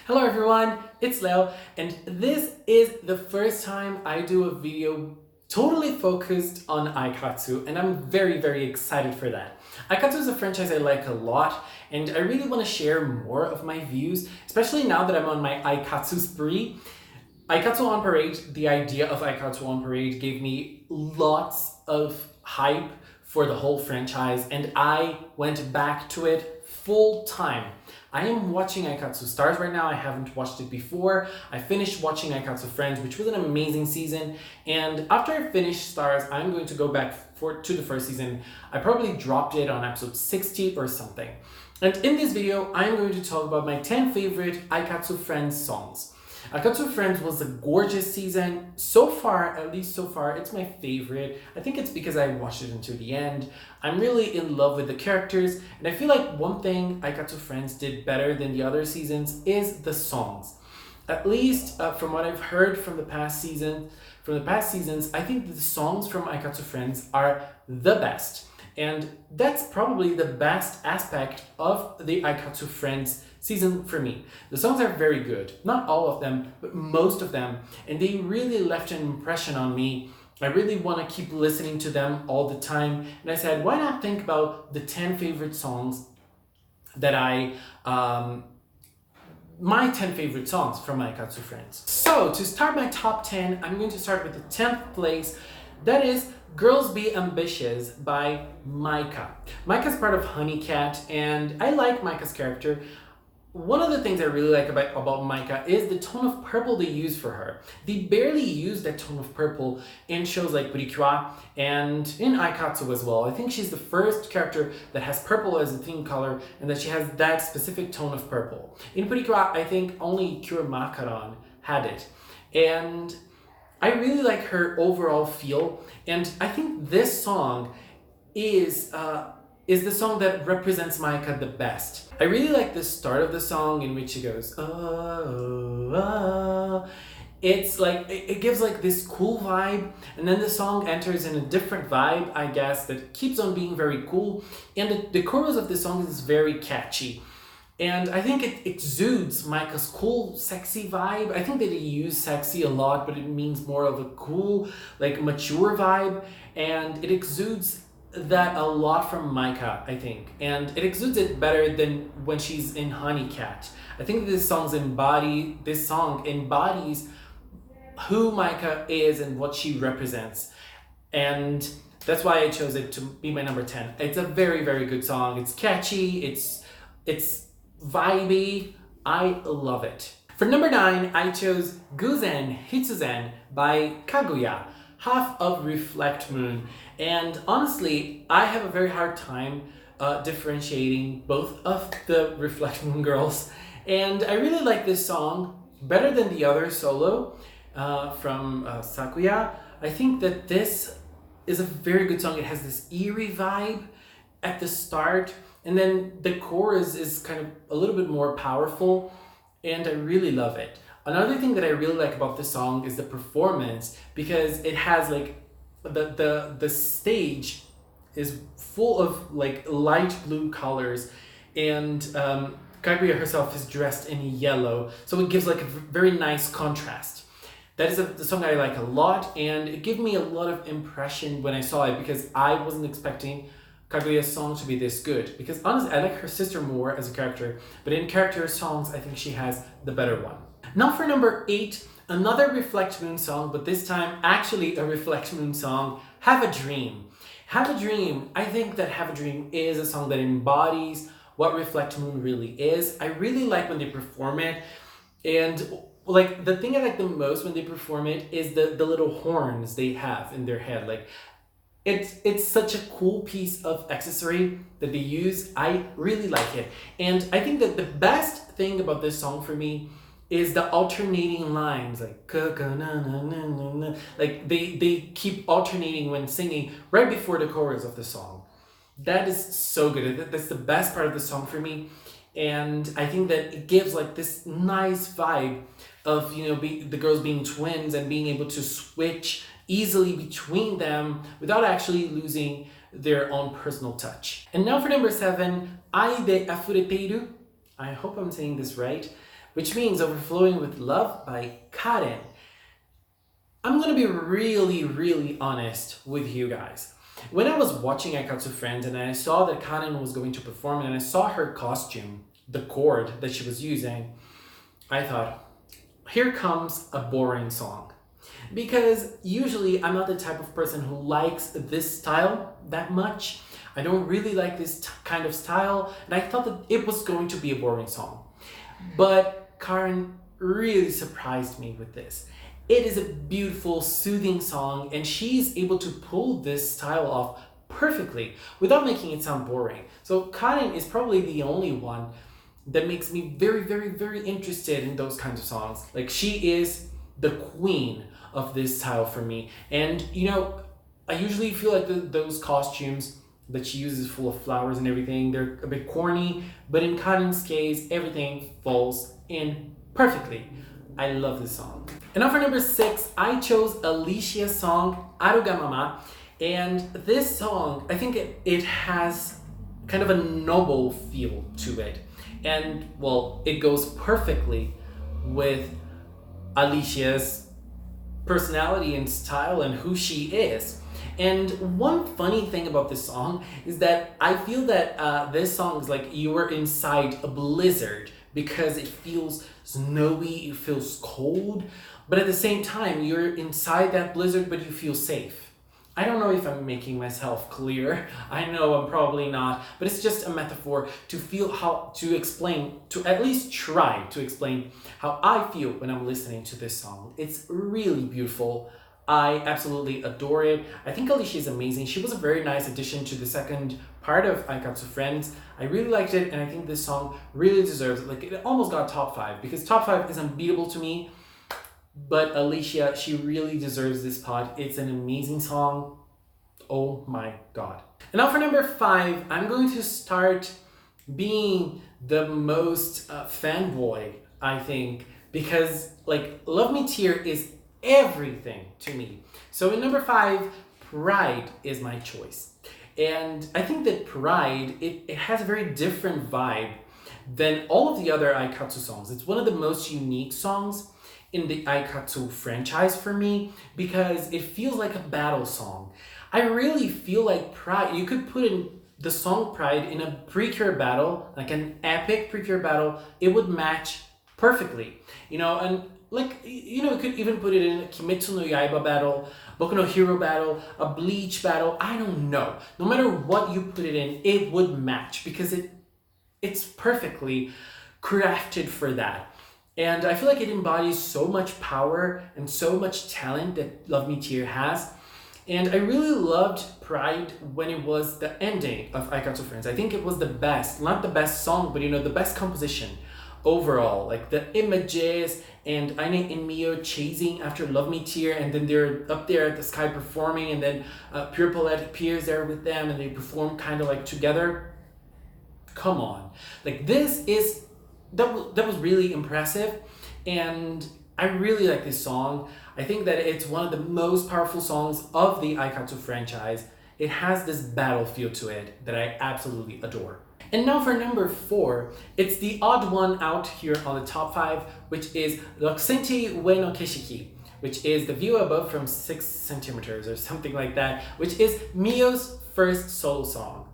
Hello everyone, it's Leo, and this is the first time I do a video totally focused on Aikatsu, and I'm very excited for that. Aikatsu is a franchise I like a lot, and I really want to share more of my views, especially now that I'm on my Aikatsu spree. Aikatsu on Parade, the idea of Aikatsu on Parade gave me lots of hype for the whole franchise, and I went back to it full time. I am watching Aikatsu Stars right now. I haven't watched it before. I finished watching Aikatsu Friends, which was an amazing season. And after I finish Stars, I'm going to go back to the first season. I probably dropped it on episode 60 or something. And in this video, I'm going to talk about my 10 favorite Aikatsu Friends songs. Aikatsu Friends was a gorgeous season. So far, at least so far, it's my favorite. I think it's because I watched it until the end. I'm really in love with the characters, and I feel like one thing Aikatsu Friends did better than the other seasons is the songs. At least from what I've heard from the past seasons, I think the songs from Aikatsu Friends are the best. And that's probably the best aspect of the Aikatsu Friends season for me. The songs are very good. Not all of them, but most of them. And they really left an impression on me. I really want to keep listening to them all the time. And I said, why not think about the 10 favorite songs that my 10 favorite songs from Aikatsu Friends. So to start my top 10, I'm going to start with the 10th place. That is Girls Be Ambitious by Maika. Maika's part of Honeycat, and I like Maika's character. One of the things I really like about Maika is the tone of purple they use for her. They barely use that tone of purple in shows like Purikwa and in Aikatsu as well. I think she's the first character that has purple as a theme color and that she has that specific tone of purple. In Purikwa, I think only Kure Makaran had it. And I really like her overall feel, and I think this song is the song that represents Maika the best. I really like the start of the song in which she goes, oh, oh. It's like, it gives like this cool vibe, and then the song enters in a different vibe, I guess, that keeps on being very cool, and the chorus of the song is very catchy. And I think it exudes Maika's cool, sexy vibe. I think that they use sexy a lot, but it means more of a cool, like mature vibe. And it exudes that a lot from Maika, I think. And it exudes it better than when she's in Honeycat. I think this song embodies who Maika is and what she represents. And that's why I chose it to be my number 10. It's a very good song. It's catchy, it's vibey. I love it. For number 9, I chose Guzen Hitsuzen by Kaguya, half of Reflect Moon. And honestly, I have a very hard time differentiating both of the Reflect Moon girls. And I really like this song better than the other solo from Sakuya. I think that this is a very good song. It has this eerie vibe at the start, and then the chorus is kind of a little bit more powerful, and I really love it. Another thing that I really like about this song is the performance, because it has like the stage is full of like light blue colors, and Kaguya herself is dressed in yellow, so it gives like a very nice contrast. That is the song I like a lot, and it gave me a lot of impression when I saw it, because I wasn't expecting Kaguya's song to be this good. Because honestly, I like her sister more as a character, but in character songs, I think she has the better one. Now for number 8, another Reflect Moon song, but this time actually a Reflect Moon song, Have a Dream. Have a Dream, I think that Have a Dream is a song that embodies what Reflect Moon really is. I really like when they perform it, and like the thing I like the most when they perform it is the little horns they have in their head. Like it's such a cool piece of accessory that they use. I really like it. And I think that the best thing about this song for me is the alternating lines, like like they keep alternating when singing right before the chorus of the song. That is so good. That's the best part of the song for me. And I think that it gives like this nice vibe of, you know, the girls being twins and being able to switch easily between them without actually losing their own personal touch. And now for number 7, Ai de Afureteiru. I hope I'm saying this right. which means Overflowing with Love by Karen. I'm gonna be really, really honest with you guys. When I was watching Aikatsu Friends and I saw that Karen was going to perform and I saw her costume, the cord that she was using, I thought, here comes a boring song. Because usually I'm not the type of person who likes this style that much. I don't really like this kind of style, and I thought that it was going to be a boring song. But Karen really surprised me with this. It is a beautiful, soothing song, and she's able to pull this style off perfectly without making it sound boring. So Karen is probably the only one that makes me very, very, very interested in those kinds of songs. Like, she is the queen of this style for me. And you know, I usually feel like those costumes that she uses full of flowers and everything, they're a bit corny, but in Karen's case, everything falls in perfectly. I love this song. And now for number 6, I chose Alicia's song, Aruga Mama. And this song, I think it has kind of a noble feel to it. And well, it goes perfectly with Alicia's personality and style and who she is. And one funny thing about this song is that I feel that this song is like you were inside a blizzard, because it feels snowy, it feels cold, but at the same time you're inside that blizzard but you feel safe. I don't know if I'm making myself clear. I know I'm probably not, but it's just a metaphor to feel how to explain, to at least try to explain how I feel when I'm listening to this song. It's really beautiful. I absolutely adore it. I think Alicia is amazing. She was a very nice addition to the second part of Aikatsu Friends. I really liked it, and I think this song really deserves it. Like, it almost got top 5, because top 5 is unbeatable to me. But Alicia, she really deserves this spot. It's an amazing song. Oh my god. And now for number 5, I'm going to start being the most fanboy, I think, because like Love Me Tear is everything to me. So in number 5, Pride is my choice. And I think that Pride, it has a very different vibe than all of the other Aikatsu songs. It's one of the most unique songs in the Aikatsu franchise for me, because it feels like a battle song. I really feel like Pride, you could put in the song Pride in a Precure battle, like an epic Precure battle, it would match perfectly. You know, and like, you know, you could even put it in a Kimetsu no Yaiba battle, Boku no Hero battle, a Bleach battle, I don't know. No matter what you put it in, it would match, because it's perfectly crafted for that. And I feel like it embodies so much power and so much talent that Love Me Tear has. And I really loved Pride when it was the ending of Aikatsu Friends. I think it was the best, not the best song, but you know, the best composition overall. Like the images and Aine and Mio chasing after Love Me Tear, and then they're up there at the sky performing, and then Pure Paulette appears there with them and they perform kind of like together. Come on. Like, this is, that was really impressive, and I really like this song. I think that it's one of the most powerful songs of the Aikatsu franchise. It has this battle feel to it that I absolutely adore. And now for number 4, it's the odd one out here on the top 5, which is Rokusenti Ue no Keshiki, which is the view above from 6 centimeters or something like that, which is Mio's first solo song.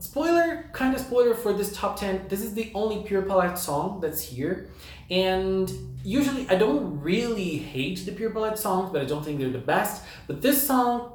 Spoiler, kind of spoiler for this top 10, this is the only Pure Paulette song that's here. And usually I don't really hate the Pure Paulette songs, but I don't think they're the best. But this song,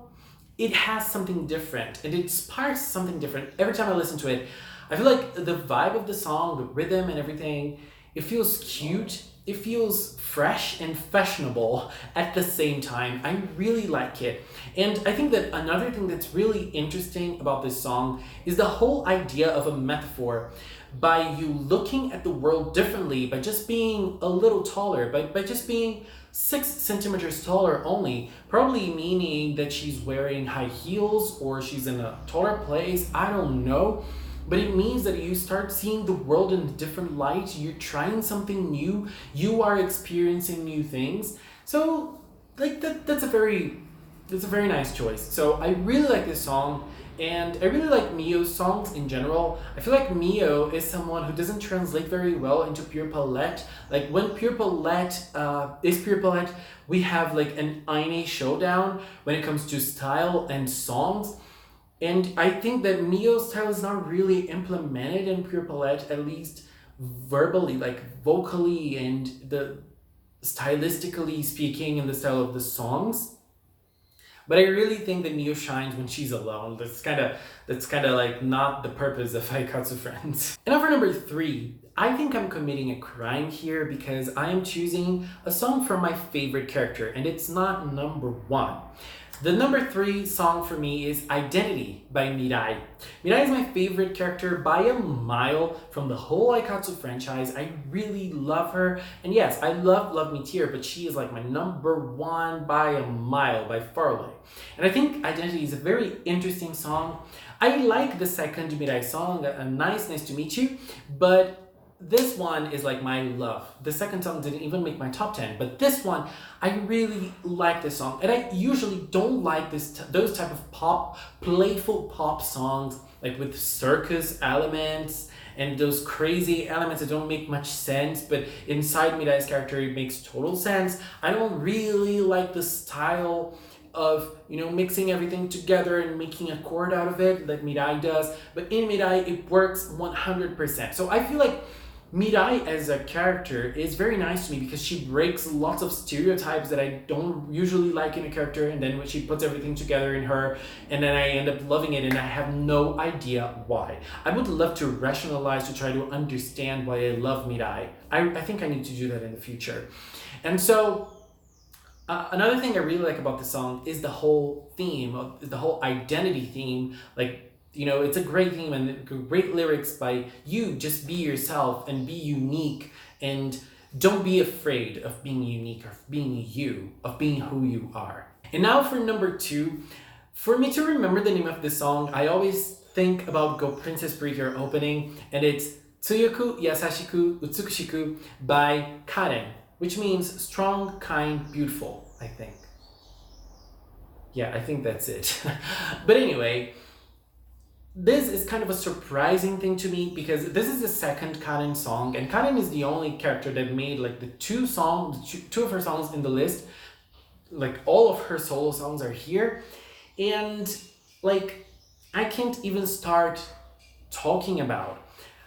it has something different, and it sparks something different. Every time I listen to it, I feel like the vibe of the song, the rhythm and everything, it feels cute, it feels fresh and fashionable at the same time. I really like it. And I think that another thing that's really interesting about this song is the whole idea of a metaphor. By you looking at the world differently, by just being a little taller, by just being 6 centimeters taller only, probably meaning that she's wearing high heels or she's in a taller place, I don't know. But it means that you start seeing the world in a different light, you're trying something new, you are experiencing new things. So like that's a very It's a very nice choice. So I really like this song, and I really like Mio's songs in general. I feel like Mio is someone who doesn't translate very well into Pure Palette. Like when Pure Palette is Pure Palette, we have like an Aine showdown when it comes to style and songs. And I think that Mio's style is not really implemented in Pure Palette, at least verbally, like vocally and the stylistically speaking in the style of the songs. But I really think that Mio shines when she's alone. That's kind of like not the purpose of Aikatsu Friends. And now for number 3, I think I'm committing a crime here because I am choosing a song from my favorite character, and it's not number 1. The number 3 song for me is Identity by Mirai. Mirai is my favorite character by a mile from the whole Aikatsu franchise. I really love her. And yes, I love Love Me Tear, but she is like my number 1 by a mile, by far away. And I think Identity is a very interesting song. I like the second Mirai song, Nice to Meet You, but this one is like my love. The second song didn't even make my top 10, but this one, I really like this song. And I usually don't like those type of playful pop songs, like with circus elements and those crazy elements that don't make much sense, but inside Mirai's character, it makes total sense. I don't really like the style of, mixing everything together and making a chord out of it like Mirai does, but in Mirai, it works 100%. So I feel like Mirai as a character is very nice to me because she breaks lots of stereotypes that I don't usually like in a character, and then when she puts everything together in her, and then I end up loving it and I have no idea why. I would love to rationalize, to try to understand why I love Mirai. I think I need to do that in the future. And so another thing I really like about the song is the whole theme, the whole identity theme. Like, it's a great theme and great lyrics by you. Just be yourself and be unique, and don't be afraid of being unique, of being you, of being who you are. And now for number 2, for me to remember the name of this song, I always think about Go Princess Breaker opening, and it's Tsuyoku Yasashiku Utsukushiku by Karen, which means strong, kind, beautiful, I think. Yeah, I think that's it. But anyway, this is kind of a surprising thing to me because this is the second Karen song, and Karen is the only character that made like the two of her songs in the list. Like all of her solo songs are here, and like I can't even start talking about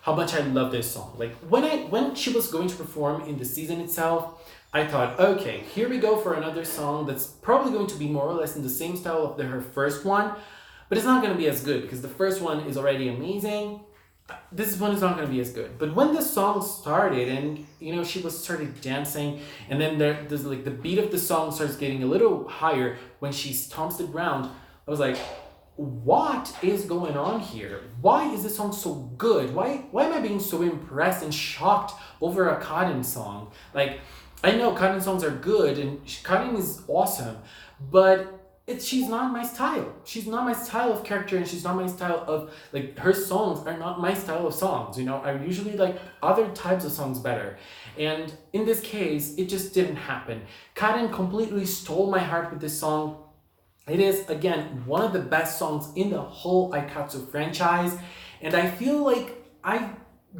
how much I love this song. Like when she was going to perform in the season itself, I thought, okay, here we go for another song that's probably going to be more or less in the same style of her first one. But it's not going to be as good because the first one is already amazing. This one is not going to be as good. But when the song started and, she started dancing, and then there's like the beat of the song starts getting a little higher when she stomps the ground, I was like, what is going on here? Why is this song so good? Why am I being so impressed and shocked over a Karen song? Like, I know Karen songs are good and Karen is awesome, but she's not my style. She's not my style of character, and she's not my style of, like, her songs are not my style of songs, I usually like other types of songs better. And in this case, it just didn't happen. Karen completely stole my heart with this song. It is, again, one of the best songs in the whole Aikatsu franchise, and I feel like I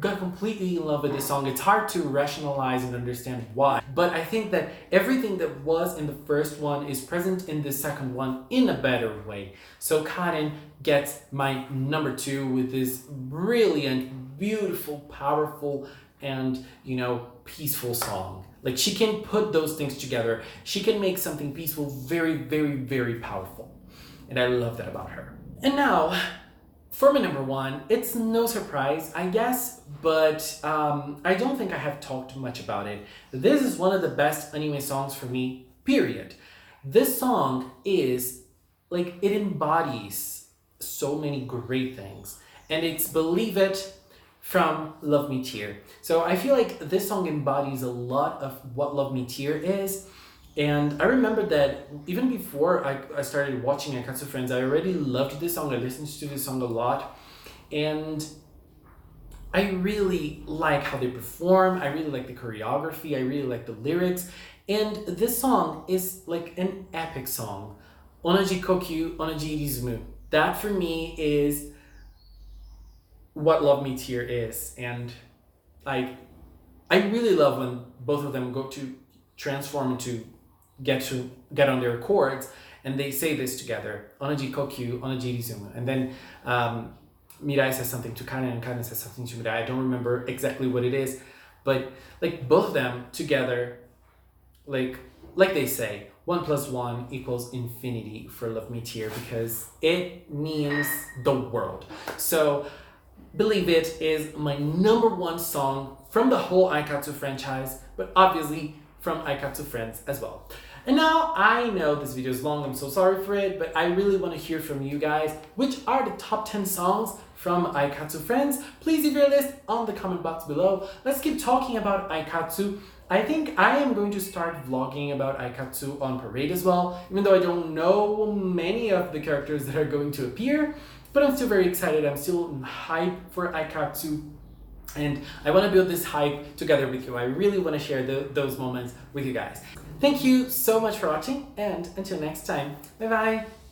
got completely in love with this song. It's hard to rationalize and understand why, but I think that everything that was in the first one is present in the second one in a better way. So Karen gets my number 2 with this brilliant, beautiful, powerful, and peaceful song. Like, she can put those things together. She can make something peaceful very, very, very powerful, and I love that about her. And now for my number 1, it's no surprise, I guess, but I don't think I have talked much about it. This is one of the best anime songs for me, period. This song is, like, it embodies so many great things, and it's Believe It from Love Me Tear. So I feel like this song embodies a lot of what Love Me Tear is. And I remember that even before I started watching Aikatsu Friends, I already loved this song. I listened to this song a lot. And I really like how they perform. I really like the choreography. I really like the lyrics. And this song is like an epic song. Onaji kokyu, onaji rizumu. That for me is what Love Me Tear is. And I really love when both of them go to transform into get on their chords and they say this together. Onaji kokyu, onaji rizumu. And then Mirai says something to Kana and Kana says something to Mirai. I don't remember exactly what it is, but like both of them together, like they say, 1 + 1 = infinity for Love Me Tear because it means the world. So Believe It is my #1 song from the whole Aikatsu franchise, but obviously from Aikatsu Friends as well. And now I know this video is long, I'm so sorry for it, but I really want to hear from you guys. Which are the top 10 songs from Aikatsu Friends? Please leave your list on the comment box below. Let's keep talking about Aikatsu. I think I am going to start vlogging about Aikatsu on Parade as well, even though I don't know many of the characters that are going to appear, but I'm still very excited. I'm still hyped for Aikatsu. And I want to build this hype together with you. I really want to share those moments with you guys. Thank you so much for watching, and until next time, bye bye!